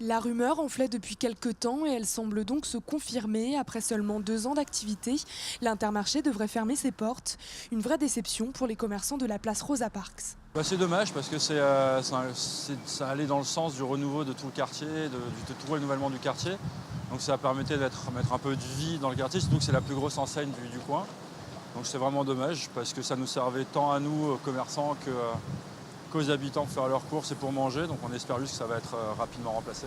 La rumeur enflait depuis quelque temps et elle semble donc se confirmer. Après seulement 2 ans d'activité, l'Intermarché devrait fermer ses portes. Une vraie déception pour les commerçants de la place Rosa Parks. C'est dommage parce que ça allait dans le sens du renouveau de tout le quartier, de tout renouvellement du quartier. Donc ça permettait de mettre un peu de vie dans le quartier, surtout que c'est la plus grosse enseigne du coin. Donc c'est vraiment dommage parce que ça nous servait tant à nous, commerçants, qu'aux habitants pour faire leurs courses et pour manger. Donc on espère juste que ça va être rapidement remplacé.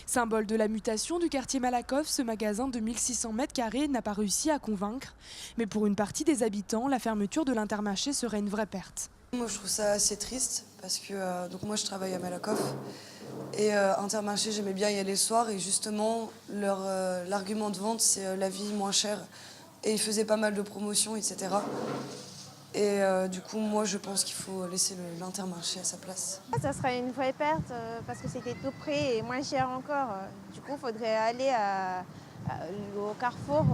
Symbole de la mutation du quartier Malakoff, ce magasin de 1600 m² n'a pas réussi à convaincre. Mais pour une partie des habitants, la fermeture de l'Intermarché serait une vraie perte. Moi je trouve ça assez triste parce que donc moi je travaille à Malakoff et Intermarché j'aimais bien y aller le soir et justement l'argument de vente c'est la vie moins chère et ils faisaient pas mal de promotions etc. Et du coup moi je pense qu'il faut laisser l'Intermarché à sa place. Ça serait une vraie perte parce que c'était tout près et moins cher encore. Du coup il faudrait aller au Carrefour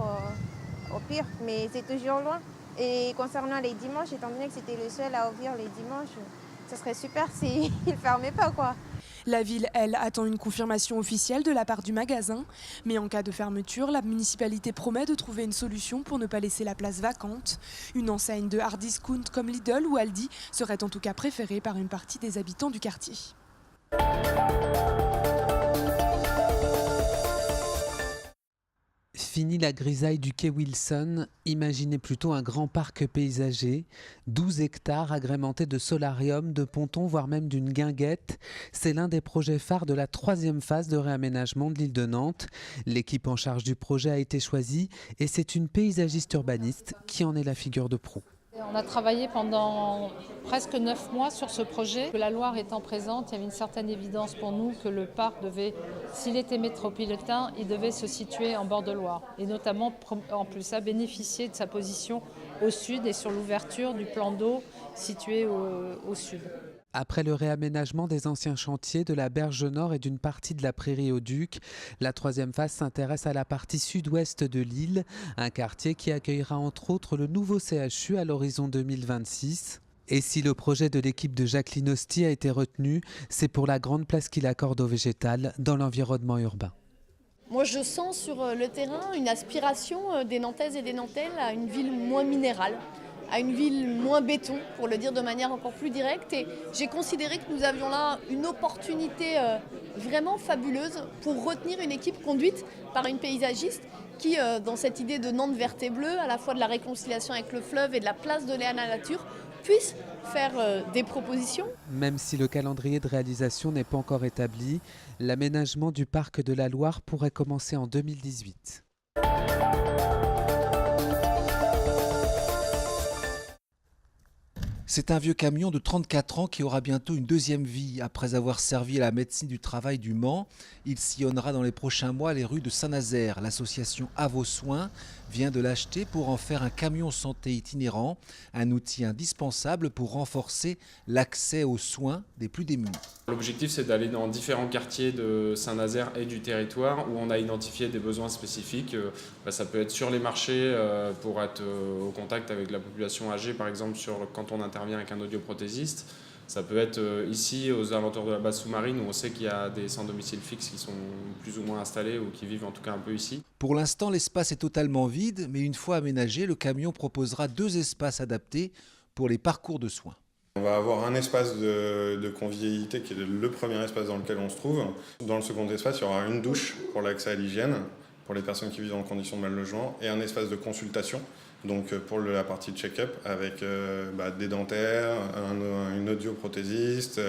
au pire mais c'est toujours loin. Et concernant les dimanches, étant donné que c'était le seul à ouvrir les dimanches, ça serait super s'ils ne fermaient pas, quoi. La ville, elle, attend une confirmation officielle de la part du magasin. Mais en cas de fermeture, la municipalité promet de trouver une solution pour ne pas laisser la place vacante. Une enseigne de hard discount comme Lidl ou Aldi serait en tout cas préférée par une partie des habitants du quartier. Fini la grisaille du quai Wilson, imaginez plutôt un grand parc paysager, 12 hectares agrémentés de solarium, de pontons, voire même d'une guinguette. C'est l'un des projets phares de la 3e phase de réaménagement de l'île de Nantes. L'équipe en charge du projet a été choisie et c'est une paysagiste urbaniste qui en est la figure de proue. On a travaillé pendant presque 9 mois sur ce projet. La Loire étant présente, il y avait une certaine évidence pour nous que le parc devait, s'il était métropolitain, il devait se situer en bord de Loire. Et notamment, en plus, ça bénéficier de sa position au sud et sur l'ouverture du plan d'eau situé au sud. Après le réaménagement des anciens chantiers de la Berge Nord et d'une partie de la Prairie au Duc, la 3e phase s'intéresse à la partie sud-ouest de l'île, un quartier qui accueillera entre autres le nouveau CHU à l'horizon 2026. Et si le projet de l'équipe de Jacqueline Hosty a été retenu, c'est pour la grande place qu'il accorde au végétal dans l'environnement urbain. Moi, je sens sur le terrain une aspiration des Nantaises et des Nantais à une ville moins minérale, à une ville moins béton, pour le dire de manière encore plus directe. Et j'ai considéré que nous avions là une opportunité vraiment fabuleuse pour retenir une équipe conduite par une paysagiste qui, dans cette idée de Nantes verte et bleue, à la fois de la réconciliation avec le fleuve et de la place donnée à la nature, puisse faire des propositions. Même si le calendrier de réalisation n'est pas encore établi, l'aménagement du parc de la Loire pourrait commencer en 2018. C'est un vieux camion de 34 ans qui aura bientôt une deuxième vie. Après avoir servi à la médecine du travail du Mans, il sillonnera dans les prochains mois les rues de Saint-Nazaire. L'association À vos soins vient de l'acheter pour en faire un camion santé itinérant, un outil indispensable pour renforcer l'accès aux soins des plus démunis. L'objectif, c'est d'aller dans différents quartiers de Saint-Nazaire et du territoire où on a identifié des besoins spécifiques. Ça peut être sur les marchés pour être au contact avec la population âgée, par exemple quand on intervient avec un audioprothésiste. Ça peut être ici, aux alentours de la base sous-marine, où on sait qu'il y a des sans domicile fixe qui sont plus ou moins installés ou qui vivent en tout cas un peu ici. Pour l'instant, l'espace est totalement vide, mais une fois aménagé, le camion proposera 2 espaces adaptés pour les parcours de soins. On va avoir un espace de convivialité qui est le premier espace dans lequel on se trouve. Dans le second espace, il y aura une douche pour l'accès à l'hygiène, pour les personnes qui vivent dans conditions de mal logement, et un espace de consultation. Donc pour la partie check-up avec des dentaires, une audioprothésiste,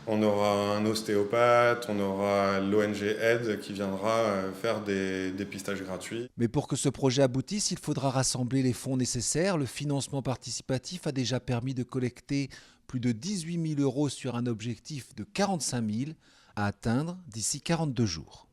on aura un ostéopathe, on aura l'ONG Aide qui viendra faire des dépistages gratuits. Mais pour que ce projet aboutisse, il faudra rassembler les fonds nécessaires. Le financement participatif a déjà permis de collecter plus de 18 000 € sur un objectif de 45 000 à atteindre d'ici 42 jours.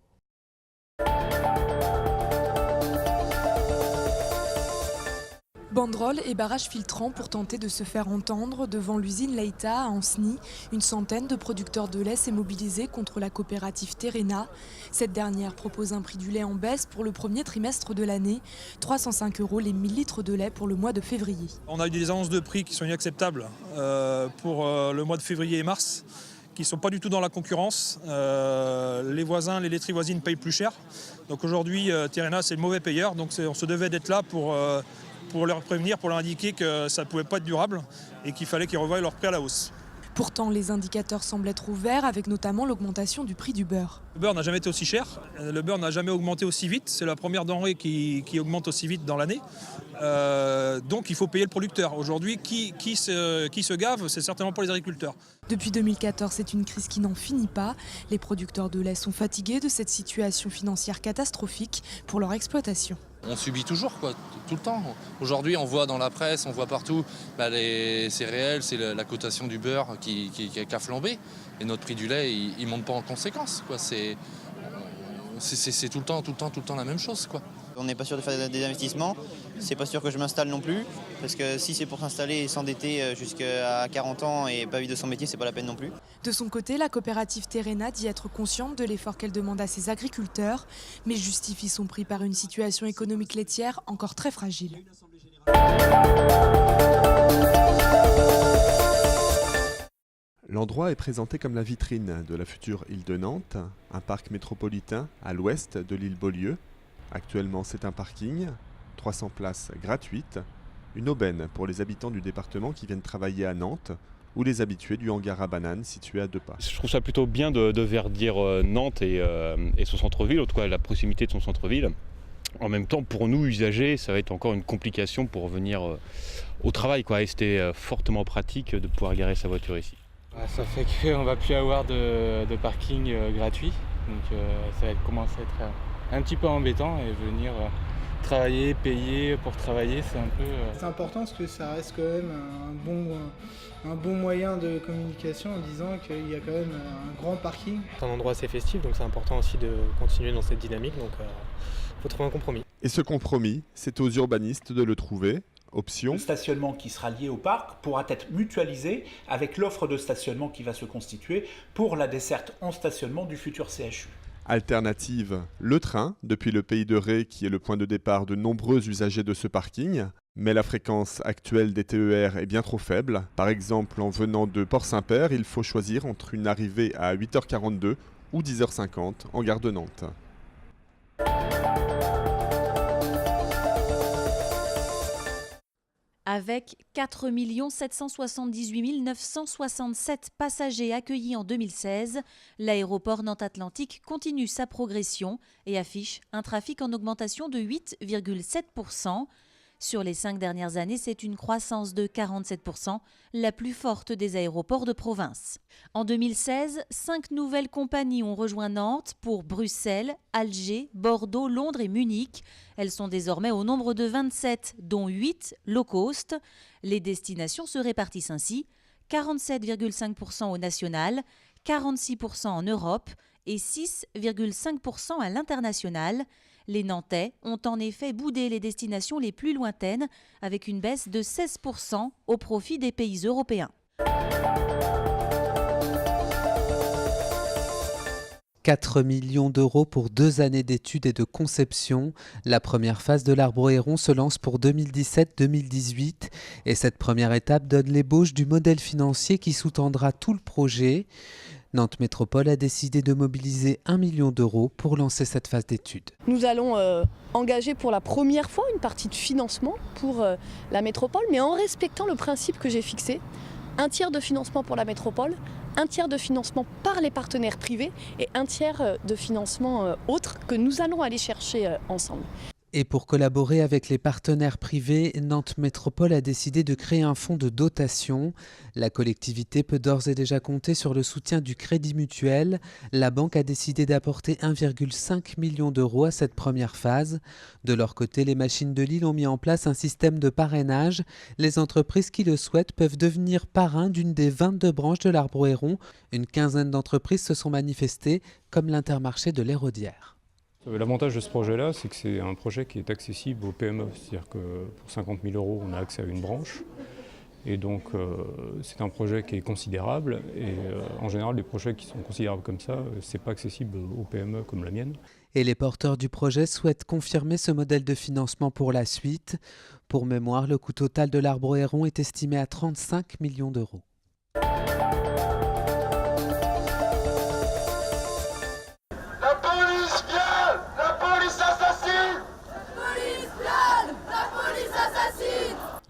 Banderoles et barrages filtrants pour tenter de se faire entendre devant l'usine Leïta à Ancenis. Une centaine de producteurs de lait s'est mobilisée contre la coopérative Terrena. Cette dernière propose un prix du lait en baisse pour le premier trimestre de l'année. 305 € les 1000 litres de lait pour le mois de février. On a eu des annonces de prix qui sont inacceptables pour le mois de février et mars, qui ne sont pas du tout dans la concurrence. Les voisins, les laiteries voisines payent plus cher. Donc aujourd'hui, Terrena, c'est le mauvais payeur. Donc on se devait d'être là pour leur prévenir, pour leur indiquer que ça ne pouvait pas être durable et qu'il fallait qu'ils revoient leur prix à la hausse. Pourtant, les indicateurs semblent être ouverts, avec notamment l'augmentation du prix du beurre. Le beurre n'a jamais été aussi cher, le beurre n'a jamais augmenté aussi vite, c'est la première denrée qui augmente aussi vite dans l'année. Donc il faut payer le producteur. Aujourd'hui, qui se gave, c'est certainement pas les agriculteurs. Depuis 2014, c'est une crise qui n'en finit pas. Les producteurs de lait sont fatigués de cette situation financière catastrophique pour leur exploitation. On subit toujours, tout le temps. Aujourd'hui, on voit dans la presse, on voit partout les céréales, c'est la cotation du beurre qui a flambé. Et notre prix du lait, il ne monte pas en conséquence. C'est tout le temps la même chose. On n'est pas sûr de faire des investissements, c'est pas sûr que je m'installe non plus, parce que si c'est pour s'installer et s'endetter jusqu'à 40 ans et pas vivre de son métier, c'est pas la peine non plus. De son côté, la coopérative Terrena dit être consciente de l'effort qu'elle demande à ses agriculteurs, mais justifie son prix par une situation économique laitière encore très fragile. L'endroit est présenté comme la vitrine de la future île de Nantes, un parc métropolitain à l'ouest de l'île Beaulieu. Actuellement, c'est un parking, 300 places gratuites, une aubaine pour les habitants du département qui viennent travailler à Nantes ou les habitués du hangar à bananes situé à 2 pas. Je trouve ça plutôt bien de verdir Nantes et son centre-ville, en tout cas la proximité de son centre-ville. En même temps, pour nous, usagers, ça va être encore une complication pour venir au travail. Et c'était fortement pratique de pouvoir garer sa voiture ici. Ça fait qu'on ne va plus avoir de parking gratuit, donc ça va commencer à être un petit peu embêtant et venir travailler, payer pour travailler, c'est un peu... C'est important parce que ça reste quand même un bon moyen de communication en disant qu'il y a quand même un grand parking. C'est un endroit assez festif, donc c'est important aussi de continuer dans cette dynamique, donc il faut trouver un compromis. Et ce compromis, c'est aux urbanistes de le trouver. Option. Le stationnement qui sera lié au parc pourra être mutualisé avec l'offre de stationnement qui va se constituer pour la desserte en stationnement du futur CHU. Alternative, le train, depuis le pays de Ré qui est le point de départ de nombreux usagers de ce parking. Mais la fréquence actuelle des TER est bien trop faible. Par exemple, en venant de Port-Saint-Père, il faut choisir entre une arrivée à 8h42 ou 10h50 en gare de Nantes. Avec 4 778 967 passagers accueillis en 2016, l'aéroport Nantes-Atlantique continue sa progression et affiche un trafic en augmentation de 8,7%. Sur les 5 dernières années, c'est une croissance de 47%, la plus forte des aéroports de province. En 2016, 5 nouvelles compagnies ont rejoint Nantes pour Bruxelles, Alger, Bordeaux, Londres et Munich. Elles sont désormais au nombre de 27, dont 8 low cost. Les destinations se répartissent ainsi, 47,5% au national, 46% en Europe et 6,5% à l'international. Les Nantais ont en effet boudé les destinations les plus lointaines avec une baisse de 16% au profit des pays européens. 4 millions d'euros pour 2 années d'études et de conception. La première phase de l'Arbrehéron se lance pour 2017-2018 et cette première étape donne l'ébauche du modèle financier qui sous-tendra tout le projet. Nantes Métropole a décidé de mobiliser 1 million d'euros pour lancer cette phase d'études. Nous allons engager pour la première fois une partie de financement pour la métropole, mais en respectant le principe que j'ai fixé. Un tiers de financement pour la métropole, un tiers de financement par les partenaires privés et un tiers de financement autre que nous allons aller chercher ensemble. Et pour collaborer avec les partenaires privés, Nantes Métropole a décidé de créer un fonds de dotation. La collectivité peut d'ores et déjà compter sur le soutien du Crédit Mutuel. La banque a décidé d'apporter 1,5 million d'euros à cette première phase. De leur côté, les machines de Lille ont mis en place un système de parrainage. Les entreprises qui le souhaitent peuvent devenir parrains d'une des 22 branches de l'Arbrehéron. Une quinzaine d'entreprises se sont manifestées, comme l'Intermarché de l'Héraudière. L'avantage de ce projet-là, c'est que c'est un projet qui est accessible aux PME. C'est-à-dire que pour 50 000 euros, on a accès à une branche. Et donc, c'est un projet qui est considérable. Et en général, les projets qui sont considérables comme ça, ce n'est pas accessible aux PME comme la mienne. Et les porteurs du projet souhaitent confirmer ce modèle de financement pour la suite. Pour mémoire, le coût total de l'Arbrehéron est estimé à 35 millions d'euros.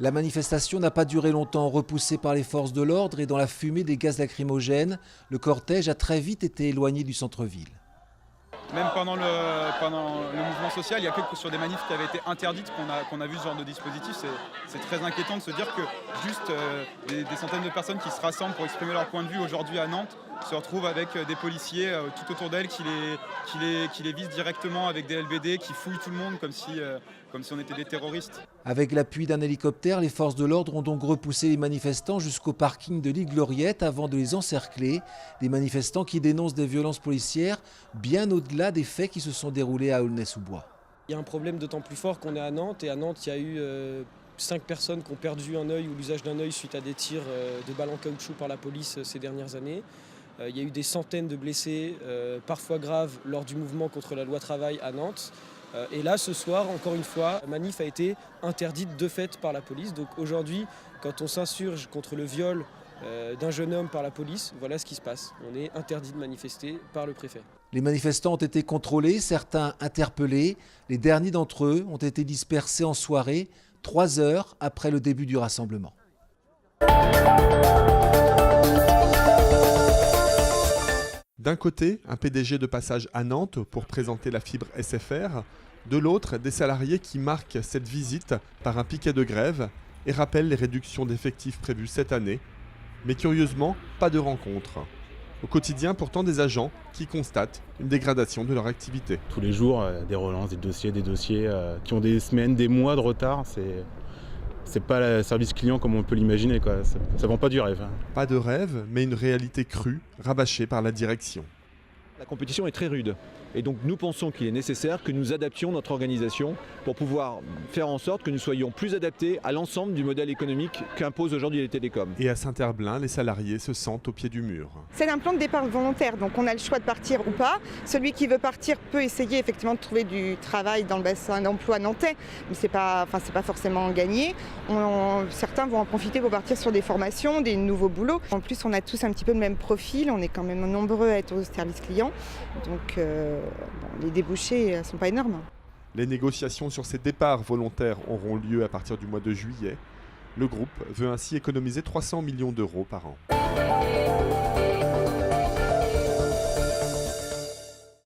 La manifestation n'a pas duré longtemps, repoussée par les forces de l'ordre et dans la fumée des gaz lacrymogènes. Le cortège a très vite été éloigné du centre-ville. Même pendant le mouvement social, il y a que sur des manifs qui avaient été interdites qu'on a vu ce genre de dispositif. C'est très inquiétant de se dire que juste des centaines de personnes qui se rassemblent pour exprimer leur point de vue aujourd'hui à Nantes se retrouvent avec des policiers tout autour d'elles qui les visent directement avec des LBD, qui fouillent tout le monde comme si on était des terroristes. Avec l'appui d'un hélicoptère, les forces de l'ordre ont donc repoussé les manifestants jusqu'au parking de l'île Gloriette avant de les encercler. Des manifestants qui dénoncent des violences policières bien au-delà des faits qui se sont déroulés à Aulnay-sous-Bois. Il y a un problème d'autant plus fort qu'on est à Nantes, et à Nantes il y a eu 5 personnes qui ont perdu un œil ou l'usage d'un œil suite à des tirs de balles en caoutchouc par la police ces dernières années. Il y a eu des centaines de blessés, parfois graves, lors du mouvement contre la loi travail à Nantes. Et là, ce soir, encore une fois, la manif a été interdite de fait par la police. Donc aujourd'hui, quand on s'insurge contre le viol d'un jeune homme par la police, voilà ce qui se passe. On est interdit de manifester par le préfet. Les manifestants ont été contrôlés, certains interpellés. Les derniers d'entre eux ont été dispersés en soirée, 3 heures après le début du rassemblement. D'un côté, un PDG de passage à Nantes pour présenter la fibre SFR. De l'autre, des salariés qui marquent cette visite par un piquet de grève et rappellent les réductions d'effectifs prévues cette année. Mais curieusement, pas de rencontre. Au quotidien, pourtant, des agents qui constatent une dégradation de leur activité. Tous les jours, des relances, des dossiers qui ont des semaines, des mois de retard. C'est pas le service client comme on peut l'imaginer, quoi. Ça vend pas du rêve. Pas de rêve, mais une réalité crue, rabâchée par la direction. La compétition est très rude. Et donc nous pensons qu'il est nécessaire que nous adaptions notre organisation pour pouvoir faire en sorte que nous soyons plus adaptés à l'ensemble du modèle économique qu'imposent aujourd'hui les télécoms. Et à Saint-Herblain, les salariés se sentent au pied du mur. C'est un plan de départ volontaire, donc on a le choix de partir ou pas. Celui qui veut partir peut essayer effectivement de trouver du travail dans le bassin d'emploi nantais, mais c'est pas forcément gagné. Certains vont en profiter pour partir sur des formations, des nouveaux boulots. En plus, on a tous un petit peu le même profil, on est quand même nombreux à être au service client, donc les débouchés ne sont pas énormes. Les négociations sur ces départs volontaires auront lieu à partir du mois de juillet. Le groupe veut ainsi économiser 300 millions d'euros par an.